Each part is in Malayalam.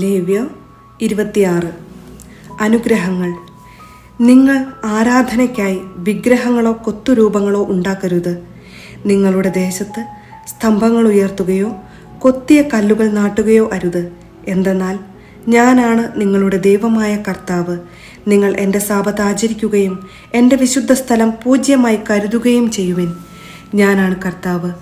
ലേവ്യർ 26. അനുഗ്രഹങ്ങൾ. നിങ്ങൾ ആരാധനയ്ക്കായി വിഗ്രഹങ്ങളോ കൊത്തുരൂപങ്ങളോ ഉണ്ടാക്കരുത്. നിങ്ങളുടെ ദേശത്ത് സ്തംഭങ്ങൾ ഉയർത്തുകയോ കൊത്തിയ കല്ലുകൾ നാട്ടുകയോ അരുത്. എന്തെന്നാൽ ഞാനാണ് നിങ്ങളുടെ ദൈവമായ കർത്താവ്. നിങ്ങൾ എൻ്റെ സാബത്ത് ആചരിക്കുകയും എൻ്റെ വിശുദ്ധ സ്ഥലം പൂജ്യമായി കരുതുകയും ചെയ്യുവിൻ. ഞാനാണ് കർത്താവ്.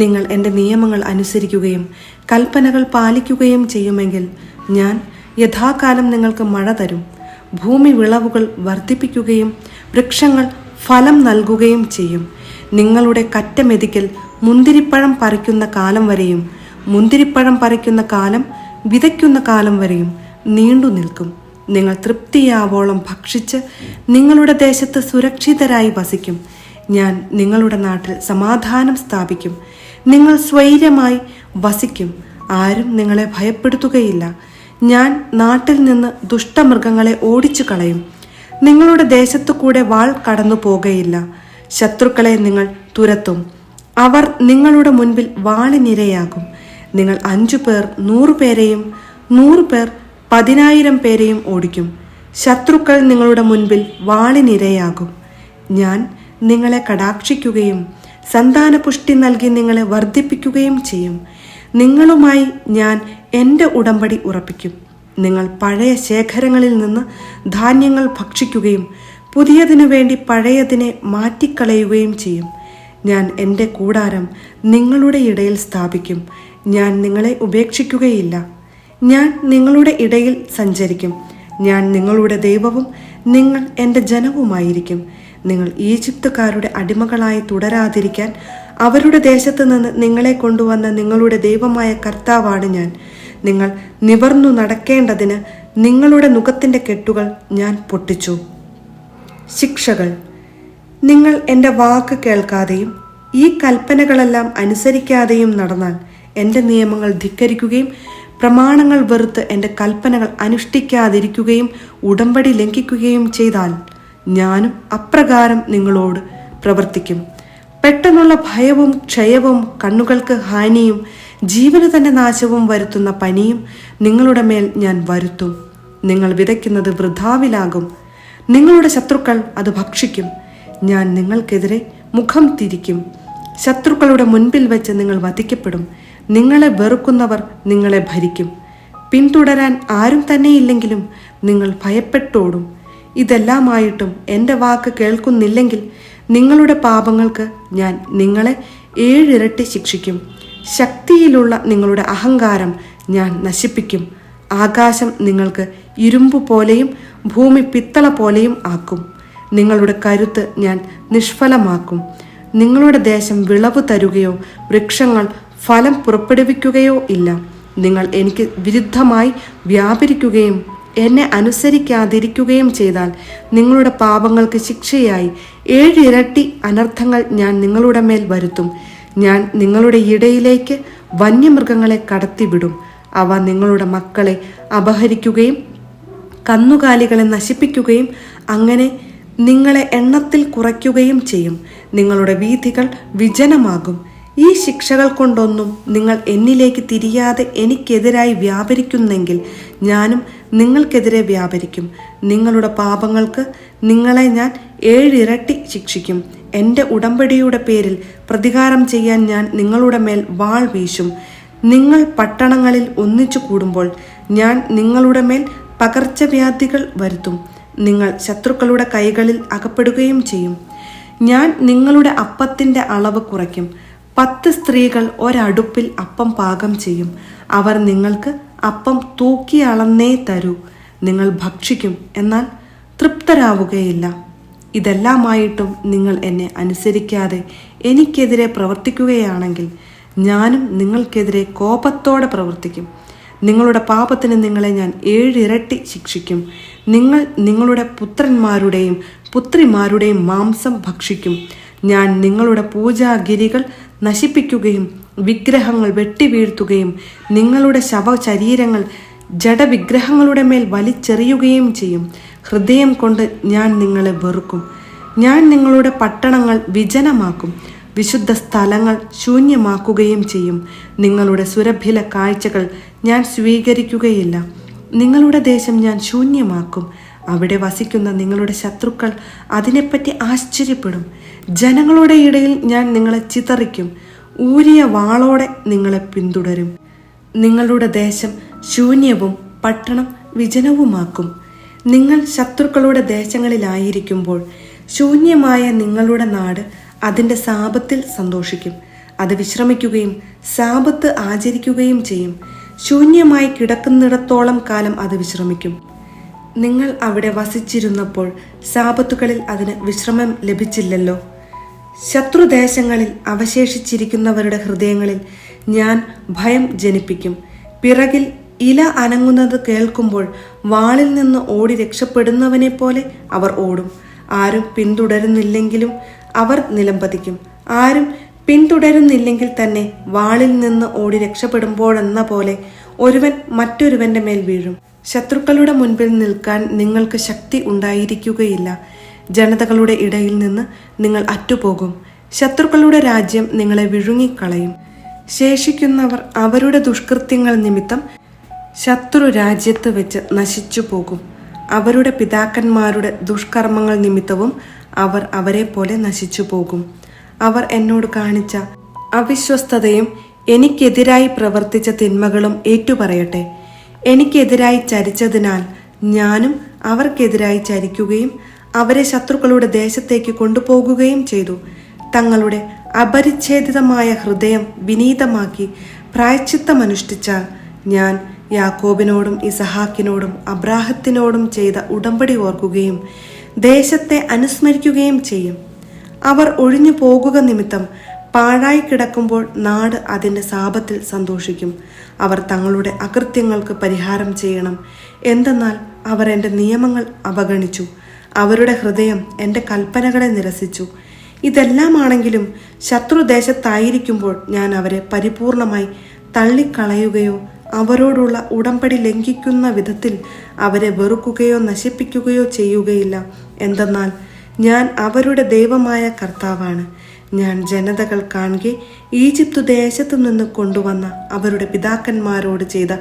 നിങ്ങൾ എൻ്റെ നിയമങ്ങൾ അനുസരിക്കുകയും കൽപ്പനകൾ പാലിക്കുകയും ചെയ്യുമെങ്കിൽ ഞാൻ യഥാകാലം നിങ്ങൾക്ക് മഴ തരും. ഭൂമി വിളവുകൾ വർദ്ധിപ്പിക്കുകയും വൃക്ഷങ്ങൾ ഫലം നൽകുകയും ചെയ്യും. നിങ്ങളുടെ കറ്റമെതിക്കൽ മുന്തിരിപ്പഴം പറിക്കുന്ന കാലം വരെയും മുന്തിരിപ്പഴം പറിക്കുന്ന കാലം വിതയ്ക്കുന്ന കാലം വരെയും നീണ്ടു നിൽക്കും. നിങ്ങൾ തൃപ്തിയാവോളം ഭക്ഷിച്ച് നിങ്ങളുടെ ദേശത്ത് സുരക്ഷിതരായി വസിക്കും. ഞാൻ നിങ്ങളുടെ നാട്ടിൽ സമാധാനം സ്ഥാപിക്കും. നിങ്ങൾ സ്വൈര്യമായി വസിക്കും. ആരും നിങ്ങളെ ഭയപ്പെടുത്തുകയില്ല. ഞാൻ നാട്ടിൽ നിന്ന് ദുഷ്ടമൃഗങ്ങളെ ഓടിച്ചു കളയും. നിങ്ങളുടെ ദേശത്തു കൂടെ വാൾ കടന്നു പോകയില്ല. ശത്രുക്കളെ നിങ്ങൾ തുരത്തും. അവർ നിങ്ങളുടെ മുൻപിൽ വാളിനിരയാകും. നിങ്ങൾ 5 പേർ 100 പേരെയും 100 പേർ 10,000 പേരെയും ഓടിക്കും. ശത്രുക്കൾ നിങ്ങളുടെ മുൻപിൽ വാളിനിരയാകും. ഞാൻ നിങ്ങളെ കടാക്ഷിക്കുകയും സന്താനപുഷ്ടി നൽകി നിങ്ങളെ വർദ്ധിപ്പിക്കുകയും ചെയ്യും. നിങ്ങളുമായി ഞാൻ എൻ്റെ ഉടമ്പടി ഉറപ്പിക്കും. നിങ്ങൾ പഴയ ശേഖരങ്ങളിൽ നിന്ന് ധാന്യങ്ങൾ ഭക്ഷിക്കുകയും പുതിയതിനു വേണ്ടി പഴയതിനെ മാറ്റിക്കളയുകയും ചെയ്യും. ഞാൻ എൻ്റെ കൂടാരം നിങ്ങളുടെ ഇടയിൽ സ്ഥാപിക്കും. ഞാൻ നിങ്ങളെ ഉപേക്ഷിക്കുകയില്ല. ഞാൻ നിങ്ങളുടെ ഇടയിൽ സഞ്ചരിക്കും. ഞാൻ നിങ്ങളുടെ ദൈവവും നിങ്ങൾ എൻ്റെ ജനവുമായിരിക്കും. നിങ്ങൾ ഈജിപ്തുകാരുടെ അടിമകളായി തുടരാതിരിക്കാൻ അവരുടെ ദേശത്ത് നിന്ന് നിങ്ങളെ കൊണ്ടുവന്ന നിങ്ങളുടെ ദൈവമായ കർത്താവാണ് ഞാൻ. നിങ്ങൾ നിവർന്നു നടക്കേണ്ടതിന് നിങ്ങളുടെ നുകത്തിൻ്റെ കെട്ടുകൾ ഞാൻ പൊട്ടിച്ചു. ശിക്ഷകൾ. നിങ്ങൾ എൻ്റെ വാക്ക് കേൾക്കാതെയും ഈ കൽപ്പനകളെല്ലാം അനുസരിക്കാതെയും നടന്നാൽ, എൻ്റെ നിയമങ്ങൾ ധിക്കരിക്കുകയും പ്രമാണങ്ങൾ വെറുത്ത് എൻ്റെ കൽപ്പനകൾ അനുഷ്ഠിക്കാതിരിക്കുകയും ഉടമ്പടി ലംഘിക്കുകയും ചെയ്താൽ ഞാനും അപ്രകാരം നിങ്ങളോട് പ്രവർത്തിക്കും. പെട്ടെന്നുള്ള ഭയവും ക്ഷയവും കണ്ണുകൾക്ക് ഹാനിയും ജീവന് തന്നെ നാശവും വരുത്തുന്ന പനിയും നിങ്ങളുടെ മേൽ ഞാൻ വരുത്തും. നിങ്ങൾ വിതയ്ക്കുന്നത് വൃഥാവിലാകും. നിങ്ങളുടെ ശത്രുക്കൾ അത് ഭക്ഷിക്കും. ഞാൻ നിങ്ങൾക്കെതിരെ മുഖം തിരിക്കും. ശത്രുക്കളുടെ മുൻപിൽ വെച്ച് നിങ്ങൾ വധിക്കപ്പെടും. നിങ്ങളെ വെറുക്കുന്നവർ നിങ്ങളെ ഭരിക്കും. പിന്തുടരാൻ ആരും തന്നെയില്ലെങ്കിലും നിങ്ങൾ ഭയപ്പെട്ടോടും. ഇതെല്ലാമായിട്ടും എൻ്റെ വാക്ക് കേൾക്കുന്നില്ലെങ്കിൽ നിങ്ങളുടെ പാപങ്ങൾക്ക് ഞാൻ നിങ്ങളെ 7 ഇരട്ടി ശിക്ഷിക്കും. ശക്തിയിലുള്ള നിങ്ങളുടെ അഹങ്കാരം ഞാൻ നശിപ്പിക്കും. ആകാശം നിങ്ങൾക്ക് ഇരുമ്പ് പോലെയും ഭൂമി പിത്തള പോലെയും ആക്കും. നിങ്ങളുടെ കരുത്ത് ഞാൻ നിഷ്ഫലമാക്കും. നിങ്ങളുടെ ദേശം വിളവ് തരുകയോ വൃക്ഷങ്ങൾ ഫലം പുറപ്പെടുവിക്കുകയോ ഇല്ല. നിങ്ങൾ എനിക്ക് വിരുദ്ധമായി വ്യാപരിക്കുകയും എന്നെ അനുസരിക്കാതിരിക്കുകയും ചെയ്താൽ നിങ്ങളുടെ പാപങ്ങൾക്ക് ശിക്ഷയായി 7 ഇരട്ടി അനർത്ഥങ്ങൾ ഞാൻ നിങ്ങളുടെ മേൽ വരുത്തും. ഞാൻ നിങ്ങളുടെ ഇടയിലേക്ക് വന്യമൃഗങ്ങളെ കടത്തിവിടും. അവ നിങ്ങളുടെ മക്കളെ അപഹരിക്കുകയും കന്നുകാലികളെ നശിപ്പിക്കുകയും അങ്ങനെ നിങ്ങളെ എണ്ണത്തിൽ കുറയ്ക്കുകയും ചെയ്യും. നിങ്ങളുടെ വീഥികൾ വിജനമാകും. ഈ ശിക്ഷകൾ കൊണ്ടൊന്നും നിങ്ങൾ എന്നിലേക്ക് തിരിയാതെ എനിക്കെതിരായി വ്യാപരിക്കുന്നെങ്കിൽ ഞാനും നിങ്ങൾക്കെതിരെ വ്യാപരിക്കും. നിങ്ങളുടെ പാപങ്ങൾക്ക് നിങ്ങളെ ഞാൻ 7 ഇരട്ടി ശിക്ഷിക്കും. എൻ്റെ ഉടമ്പടിയുടെ പേരിൽ പ്രതികാരം ചെയ്യാൻ ഞാൻ നിങ്ങളുടെ മേൽ വാൾ വീശും. നിങ്ങൾ പട്ടണങ്ങളിൽ ഒന്നിച്ചു കൂടുമ്പോൾ ഞാൻ നിങ്ങളുടെ മേൽ പകർച്ചവ്യാധികൾ വരുത്തും. നിങ്ങൾ ശത്രുക്കളുടെ കൈകളിൽ അകപ്പെടുകയും ചെയ്യും. ഞാൻ നിങ്ങളുടെ അപ്പത്തിൻ്റെ അളവ് കുറയ്ക്കും. 10 സ്ത്രീകൾ ഒരടുപ്പിൽ അപ്പം പാകം ചെയ്യും. അവർ നിങ്ങൾക്ക് അപ്പം തൂക്കി അളന്നേ തരൂ. നിങ്ങൾ ഭക്ഷിക്കും, എന്നാൽ തൃപ്തരാവുകയില്ല. ഇതെല്ലാമായിട്ടും നിങ്ങൾ എന്നെ അനുസരിക്കാതെ എനിക്കെതിരെ പ്രവർത്തിക്കുകയാണെങ്കിൽ ഞാനും നിങ്ങൾക്കെതിരെ കോപത്തോടെ പ്രവർത്തിക്കും. നിങ്ങളുടെ പാപത്തിന് നിങ്ങളെ ഞാൻ 7 ഇരട്ടി ശിക്ഷിക്കും. നിങ്ങൾ നിങ്ങളുടെ പുത്രന്മാരുടെയും പുത്രിമാരുടെയും മാംസം ഭക്ഷിക്കും. ഞാൻ നിങ്ങളുടെ പൂജാഗിരികൾ നശിപ്പിക്കുകയും വിഗ്രഹങ്ങൾ വെട്ടിവീഴ്ത്തുകയും നിങ്ങളുടെ ശവശരീരങ്ങൾ ജഡവിഗ്രഹങ്ങളുടെ മേൽ വലിച്ചെറിയുകയും ചെയ്യും. ഹൃദയം കൊണ്ട് ഞാൻ നിങ്ങളെ വെറുക്കും. ഞാൻ നിങ്ങളുടെ പട്ടണങ്ങൾ വിജനമാക്കും. വിശുദ്ധ സ്ഥലങ്ങൾ ശൂന്യമാക്കുകയും ചെയ്യും. നിങ്ങളുടെ സുരഭില കാഴ്ചകൾ ഞാൻ സ്വീകരിക്കുകയില്ല. നിങ്ങളുടെ ദേശം ഞാൻ ശൂന്യമാക്കും. അവിടെ വസിക്കുന്ന നിങ്ങളുടെ ശത്രുക്കൾ അതിനെപ്പറ്റി ആശ്ചര്യപ്പെടും. ജനങ്ങളുടെ ഇടയിൽ ഞാൻ നിങ്ങളെ ചിതറിക്കും. ഊരിയ വാളോടെ നിങ്ങളെ പിന്തുടരും. നിങ്ങളുടെ ദേശം ശൂന്യവും പട്ടണം വിജനവുമാക്കും. നിങ്ങൾ ശത്രുക്കളുടെ ദേശങ്ങളിലായിരിക്കുമ്പോൾ ശൂന്യമായ നിങ്ങളുടെ നാട് അതിൻ്റെ സാപത്തിൽ സന്തോഷിക്കും. അത് വിശ്രമിക്കുകയും സാപത്ത് ആചരിക്കുകയും ചെയ്യും. ശൂന്യമായി കിടക്കുന്നിടത്തോളം കാലം അത് വിശ്രമിക്കും. നിങ്ങൾ അവിടെ വസിച്ചിരുന്നപ്പോൾ സാപത്തുകളിൽ അതിന് വിശ്രമം ലഭിച്ചില്ലല്ലോ. ശത്രുദേശങ്ങളിൽ അവശേഷിച്ചിരിക്കുന്നവരുടെ ഹൃദയങ്ങളിൽ ഞാൻ ഭയം ജനിപ്പിക്കും. പിറകിൽ ഇല അനങ്ങുന്നത് കേൾക്കുമ്പോൾ വാളിൽ നിന്ന് ഓടി രക്ഷപ്പെടുന്നവനെ പോലെ അവർ ഓടും. ആരും പിന്തുടരുന്നില്ലെങ്കിലും അവർ നിലംപതിക്കും. ആരും പിന്തുടരുന്നില്ലെങ്കിൽ തന്നെ വാളിൽ നിന്ന് ഓടി രക്ഷപ്പെടുമ്പോഴെന്ന പോലെ ഒരുവൻ മറ്റൊരുവന്റെ മേൽ വീഴും. ശത്രുക്കളുടെ മുൻപിൽ നിൽക്കാൻ നിങ്ങൾക്ക് ശക്തി ഉണ്ടായിരിക്കുകയില്ല. ജനതകളുടെ ഇടയിൽ നിന്ന് നിങ്ങൾ അറ്റുപോകും. ശത്രുക്കളുടെ രാജ്യം നിങ്ങളെ വിഴുങ്ങിക്കളയും. ശേഷിക്കുന്നവർ അവരുടെ ദുഷ്കൃത്യങ്ങൾ നിമിത്തം ശത്രു രാജ്യത്ത് വെച്ച് നശിച്ചു പോകും. അവരുടെ പിതാക്കന്മാരുടെ ദുഷ്കർമ്മങ്ങൾ നിമിത്തവും അവർ അവരെ പോലെ നശിച്ചു പോകും. അവർ എന്നോട് കാണിച്ച അവിശ്വസ്തതയും എനിക്കെതിരായി പ്രവർത്തിച്ച തിന്മകളും ഏറ്റുപറയട്ടെ. എനിക്കെതിരായി ചരിച്ചതിനാൽ ഞാനും അവർക്കെതിരായി ചരിക്കുകയും അവരെ ശത്രുക്കളുടെ ദേശത്തേക്ക് കൊണ്ടുപോകുകയും ചെയ്തു. തങ്ങളുടെ അപരിച്ഛേദിതമായ ഹൃദയം വിനീതമാക്കി പ്രായശ്ചിത്തമനുഷ്ഠിച്ചാൽ ഞാൻ യാക്കോബിനോടും ഇസഹാക്കിനോടും അബ്രാഹത്തിനോടും ചെയ്ത ഉടമ്പടി ഓർക്കുകയും ദേശത്തെ അനുസ്മരിക്കുകയും ചെയ്യും. അവർ ഒഴിഞ്ഞു പോകുക നിമിത്തം പാഴായി കിടക്കുമ്പോൾ നാട് അതിൻ്റെ സാപത്തിൽ സന്തോഷിക്കും. അവർ തങ്ങളുടെ അകൃത്യങ്ങൾക്ക് പരിഹാരം ചെയ്യണം. എന്തെന്നാൽ അവർ എൻ്റെ നിയമങ്ങൾ അവഗണിച്ചു. അവരുടെ ഹൃദയം എൻ്റെ കൽപ്പനകളെ നിരസിച്ചു. ഇതെല്ലാമാണെങ്കിലും ശത്രുദേശത്തായിരിക്കുമ്പോൾ ഞാൻ അവരെ പരിപൂർണമായി തള്ളിക്കളയുകയോ അവരോടുള്ള ഉടമ്പടി ലംഘിക്കുന്ന വിധത്തിൽ അവരെ വെറുക്കുകയോ നശിപ്പിക്കുകയോ ചെയ്യുകയില്ല. എന്തെന്നാൽ ഞാൻ അവരുടെ ദൈവമായ കർത്താവാണ്. ഞാൻ ജനതകൾ കാണുകെ ഈജിപ്തു ദേശത്തു നിന്ന് കൊണ്ടുവന്ന അവരുടെ പിതാക്കന്മാരോട് ചെയ്ത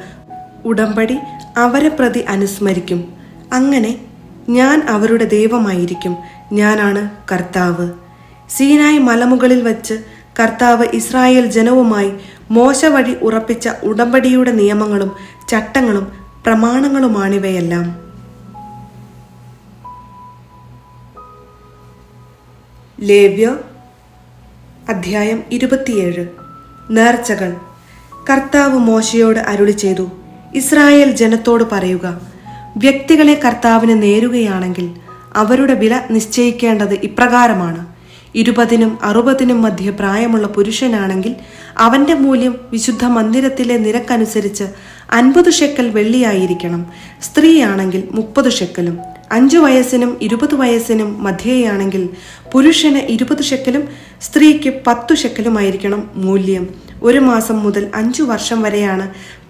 ഉടമ്പടി അവരെ പ്രതി അനുസ്മരിക്കും. അങ്ങനെ ഞാൻ അവരുടെ ദൈവമായിരിക്കും. ഞാനാണ് കർത്താവ്. സീനായി മലമുകളിൽ വച്ച് കർത്താവ് ഇസ്രായേൽ ജനവുമായി മോശ വഴി ഉറപ്പിച്ച ഉടമ്പടിയുടെ നിയമങ്ങളും ചട്ടങ്ങളും പ്രമാണങ്ങളുമാണിവയെല്ലാം. ലേവ്യ അധ്യായം 27. നേർച്ചകൾ. കർത്താവ് മോശയോട് അരുളി ചെയ്തു, ഇസ്രായേൽ ജനത്തോട് പറയുക, വ്യക്തികളെ കർത്താവിന് നേരുകയാണെങ്കിൽ അവരുടെ വില നിശ്ചയിക്കേണ്ടത് ഇപ്രകാരമാണ്. 20-നും 60-നും മധ്യ പ്രായമുള്ള പുരുഷനാണെങ്കിൽ അവന്റെ മൂല്യം വിശുദ്ധ മന്ദിരത്തിലെ നിരക്കനുസരിച്ച് 50 ഷെക്കൽ വെള്ളിയായിരിക്കണം. സ്ത്രീയാണെങ്കിൽ 30 ഷെക്കലും. 5 വയസ്സിനും 20 വയസ്സിനും മധ്യേയാണെങ്കിൽ പുരുഷന് 20 ഷെക്കലും സ്ത്രീക്ക് 10 ഷെക്കലുമായിരിക്കണം മൂല്യം. 1 മാസം മുതൽ 5 വർഷം വരെയാണ്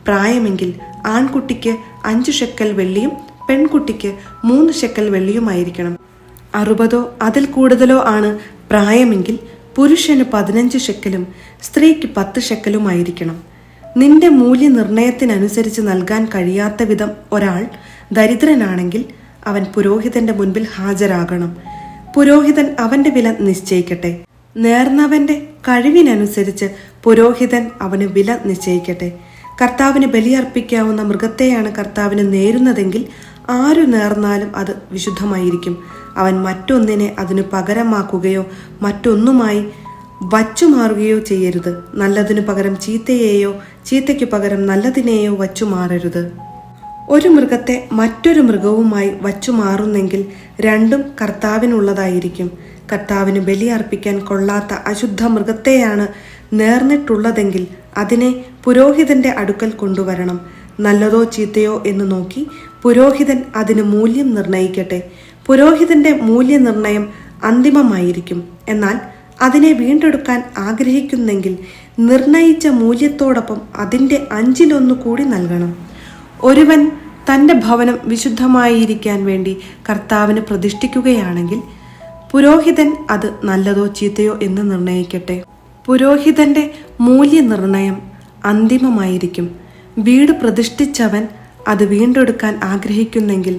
പ്രായമെങ്കിൽ ആൺകുട്ടിക്ക് 5 ഷെക്കൽ വെള്ളിയും പെൺകുട്ടിക്ക് 3 ഷെക്കൽ വെള്ളിയുമായിരിക്കണം. 60 അതിൽ കൂടുതലോ ആണ് പ്രായമെങ്കിൽ പുരുഷന് 15 ഷെക്കലും സ്ത്രീക്ക് 10 ഷെക്കലുമായിരിക്കണം. നിന്റെ മൂല്യനിർണയത്തിനനുസരിച്ച് നൽകാൻ കഴിയാത്ത വിധം ഒരാൾ ദരിദ്രനാണെങ്കിൽ അവൻ പുരോഹിതന്റെ മുൻപിൽ ഹാജരാകണം. പുരോഹിതൻ അവന്റെ വില നിശ്ചയിക്കട്ടെ. നേർന്നവന്റെ കഴിവിനനുസരിച്ച് പുരോഹിതൻ അവന് വില നിശ്ചയിക്കട്ടെ. കർത്താവിന് ബലിയർപ്പിക്കാവുന്ന മൃഗത്തെയാണ് കർത്താവിന് നേരുന്നതെങ്കിൽ ആരു നേർന്നാലും അത് വിശുദ്ധമായിരിക്കും. അവൻ മറ്റൊന്നിനെ അതിനു പകരമാക്കുകയോ മറ്റൊന്നുമായി വച്ചുമാറുകയോ ചെയ്യരുത്. നല്ലതിനു പകരം ചീത്തയെയോ ചീത്തയ്ക്കു പകരം നല്ലതിനെയോ വച്ചുമാറരുത്. ഒരു മൃഗത്തെ മറ്റൊരു മൃഗവുമായി വച്ചുമാറുന്നെങ്കിൽ രണ്ടും കർത്താവിനുള്ളതായിരിക്കും. കർത്താവിന് ബലി അർപ്പിക്കാൻ കൊള്ളാത്ത അശുദ്ധ മൃഗത്തെയാണ് നേർന്നിട്ടുള്ളതെങ്കിൽ അതിനെ പുരോഹിതന്റെ അടുക്കൽ കൊണ്ടുവരണം. നല്ലതോ ചീത്തയോ എന്ന് നോക്കി പുരോഹിതൻ അതിന് മൂല്യം നിർണയിക്കട്ടെ. പുരോഹിതന്റെ മൂല്യനിർണയം അന്തിമമായിരിക്കും. എന്നാൽ അതിനെ വീണ്ടെടുക്കാൻ ആഗ്രഹിക്കുന്നെങ്കിൽ നിർണയിച്ച മൂല്യത്തോടൊപ്പം അതിൻ്റെ 1/5 കൂടി നൽകണം. ഒരുവൻ തൻ്റെ ഭവനം വിശുദ്ധമായിരിക്കാൻ വേണ്ടി കർത്താവിന് പ്രതിഷ്ഠിക്കുകയാണെങ്കിൽ പുരോഹിതൻ അത് നല്ലതോ ചീത്തയോ എന്ന് നിർണയിക്കട്ടെ. പുരോഹിതന്റെ മൂല്യനിർണയം അന്തിമമായിരിക്കും. വീട് പ്രതിഷ്ഠിച്ചവൻ അത് വീണ്ടെടുക്കാൻ ആഗ്രഹിക്കുന്നെങ്കിൽ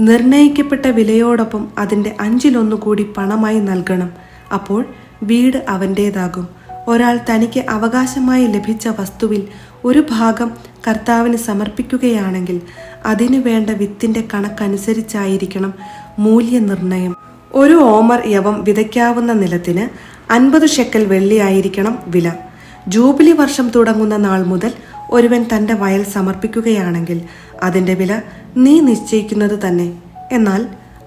നിർണയിക്കപ്പെട്ട വിലയോടൊപ്പം അതിൻ്റെ 1/5 കൂടി പണമായി നൽകണം. അപ്പോൾ വീട് അവൻ്റേതാകും. ഒരാൾ തനിക്ക് അവകാശമായി ലഭിച്ച വസ്തുവിൽ ഒരു ഭാഗം കർത്താവിന് സമർപ്പിക്കുകയാണെങ്കിൽ അതിനു വേണ്ട വിത്തിൻ്റെ കണക്കനുസരിച്ചായിരിക്കണം മൂല്യനിർണയം. ഒരു ഓമർ യവം വിതയ്ക്കാവുന്ന നിലത്തിന് 50 ഷെക്കൽ വെള്ളിയായിരിക്കണം വില. ജൂബിലി വർഷം തുടങ്ങുന്ന നാൾ മുതൽ ഒരുവൻ തൻ്റെ വയൽ സമർപ്പിക്കുകയാണെങ്കിൽ അതിൻ്റെ വില നീ നിശ്ചയിക്കുന്നത് തന്നെ. എന്നാൽ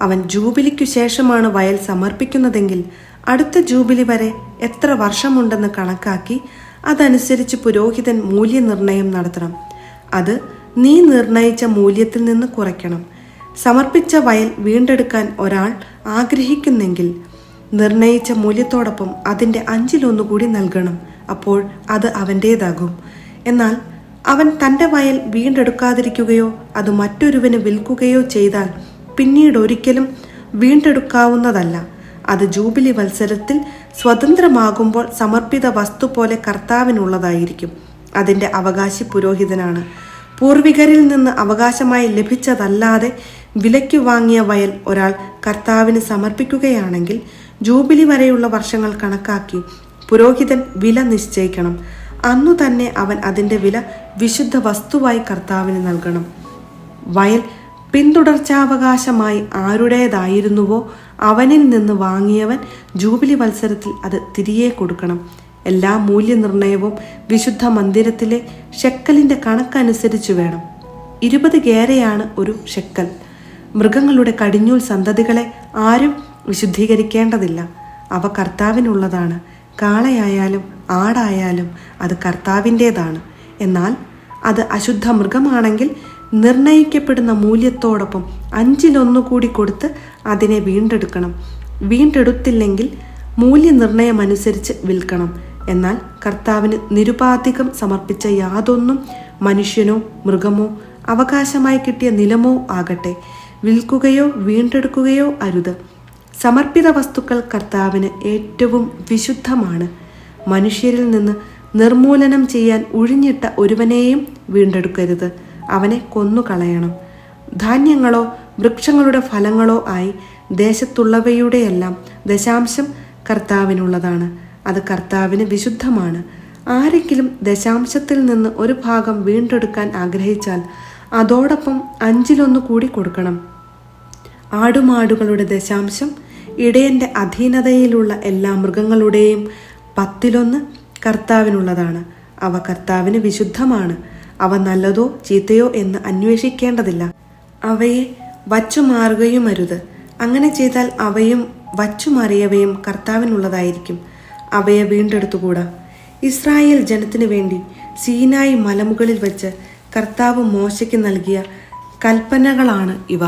അവൻ ജൂബിലിക്കു ശേഷമാണ് വയൽ സമർപ്പിക്കുന്നതെങ്കിൽ അടുത്ത ജൂബിലി വരെ എത്ര വർഷമുണ്ടെന്ന് കണക്കാക്കി അതനുസരിച്ച് പുരോഹിതൻ മൂല്യനിർണയം നടത്തണം. അത് നീ നിർണയിച്ച മൂല്യത്തിൽ നിന്ന് കുറയ്ക്കണം. സമർപ്പിച്ച വയൽ വീണ്ടെടുക്കാൻ ഒരാൾ ആഗ്രഹിക്കുന്നെങ്കിൽ നിർണയിച്ച മൂല്യത്തോടൊപ്പം അതിൻ്റെ 1/5 കൂടി നൽകണം. അപ്പോൾ അത് അവൻ്റേതാകും. എന്നാൽ അവൻ തൻ്റെ വയൽ വീണ്ടെടുക്കാതിരിക്കുകയോ അത് മറ്റൊരുവന് വിൽക്കുകയോ ചെയ്താൽ പിന്നീട് ഒരിക്കലും വീണ്ടെടുക്കാവുന്നതല്ല. അത് ജൂബിലി വത്സരത്തിൽ സ്വതന്ത്രമാകുമ്പോൾ സമർപ്പിത വസ്തു പോലെ കർത്താവിനുള്ളതായിരിക്കും. അതിൻ്റെ അവകാശി പുരോഹിതനാണ്. പൂർവികരിൽ നിന്ന് അവകാശമായി ലഭിച്ചതല്ലാതെ വിലയ്ക്ക് വാങ്ങിയ വയൽ ഒരാൾ കർത്താവിന് സമർപ്പിക്കുകയാണെങ്കിൽ ജൂബിലി വരെയുള്ള വർഷങ്ങൾ കണക്കാക്കി പുരോഹിതൻ വില നിശ്ചയിക്കണം. അന്നു തന്നെ അവൻ അതിൻ്റെ വില വിശുദ്ധ വസ്തുവായി കർത്താവിന് നൽകണം. വയൽ പിന്തുടർച്ചാവകാശമായി ആരുടേതായിരുന്നുവോ അവനിൽ നിന്ന് വാങ്ങിയവൻ ജൂബിലി വത്സരത്തിൽ അത് തിരികെ കൊടുക്കണം. എല്ലാ മൂല്യനിർണയവും വിശുദ്ധ മന്ദിരത്തിലെ ഷെക്കലിൻ്റെ കണക്കനുസരിച്ചു വേണം. 20 ഗേരയാണ് ഒരു ഷെക്കൽ. മൃഗങ്ങളുടെ കടിഞ്ഞൂൽ സന്തതികളെ ആരും വിശുദ്ധീകരിക്കേണ്ടതില്ല. അവ കർത്താവിനുള്ളതാണ്. കാളയായാലും ആടായാലും അത് കർത്താവിൻ്റേതാണ്. എന്നാൽ അത് അശുദ്ധ മൃഗമാണെങ്കിൽ നിർണയിക്കപ്പെടുന്ന മൂല്യത്തോടൊപ്പം 1/5 കൂടി കൊടുത്ത് അതിനെ വീണ്ടെടുക്കണം. വീണ്ടെടുത്തില്ലെങ്കിൽ മൂല്യനിർണയമനുസരിച്ച് വിൽക്കണം. എന്നാൽ കർത്താവിന് നിരുപാധികം സമർപ്പിച്ച യാതൊന്നും മനുഷ്യനോ മൃഗമോ അവകാശമായി കിട്ടിയ നിലമോ ആകട്ടെ വിൽക്കുകയോ വീണ്ടെടുക്കുകയോ അരുത്. സമർപ്പിത വസ്തുക്കൾ കർത്താവിന് ഏറ്റവും വിശുദ്ധമാണ്. മനുഷ്യരിൽ നിന്ന് നിർമൂലനം ചെയ്യാൻ ഉഴിഞ്ഞിട്ട ഒരുവനെയും വീണ്ടെടുക്കരുത്. അവനെ കൊന്നുകളയണം. ധാന്യങ്ങളോ വൃക്ഷങ്ങളുടെ ഫലങ്ങളോ ആയി ദേശത്തുള്ളവയുടെയെല്ലാം ദശാംശം കർത്താവിനുള്ളതാണ്. അത് കർത്താവിന് വിശുദ്ധമാണ്. ആരെങ്കിലും ദശാംശത്തിൽ നിന്ന് ഒരു ഭാഗം വീണ്ടെടുക്കാൻ ആഗ്രഹിച്ചാൽ അതോടൊപ്പം 1/5 കൂടി കൊടുക്കണം. ആടുമാടുകളുടെ ദശാംശം, ഇടയൻ്റെ അധീനതയിലുള്ള എല്ലാ മൃഗങ്ങളുടെയും 1/10 കർത്താവിനുള്ളതാണ്. അവ കർത്താവിന് വിശുദ്ധമാണ്. അവ നല്ലതോ ചീത്തയോ എന്ന് അന്വേഷിക്കേണ്ടതില്ല. അവയെ വച്ചുമാറുകയുമരുത്. അങ്ങനെ ചെയ്താൽ അവയും വച്ചുമാറിയവയും കർത്താവിനുള്ളതായിരിക്കും. അവയെ വീണ്ടെടുത്തുകൂടാ. ഇസ്രായേൽ ജനത്തിനു വേണ്ടി സീനായി മലമുകളിൽ വെച്ച് കർത്താവ് മോശയ്ക്ക് നൽകിയ കൽപ്പനകളാണ് ഇവ.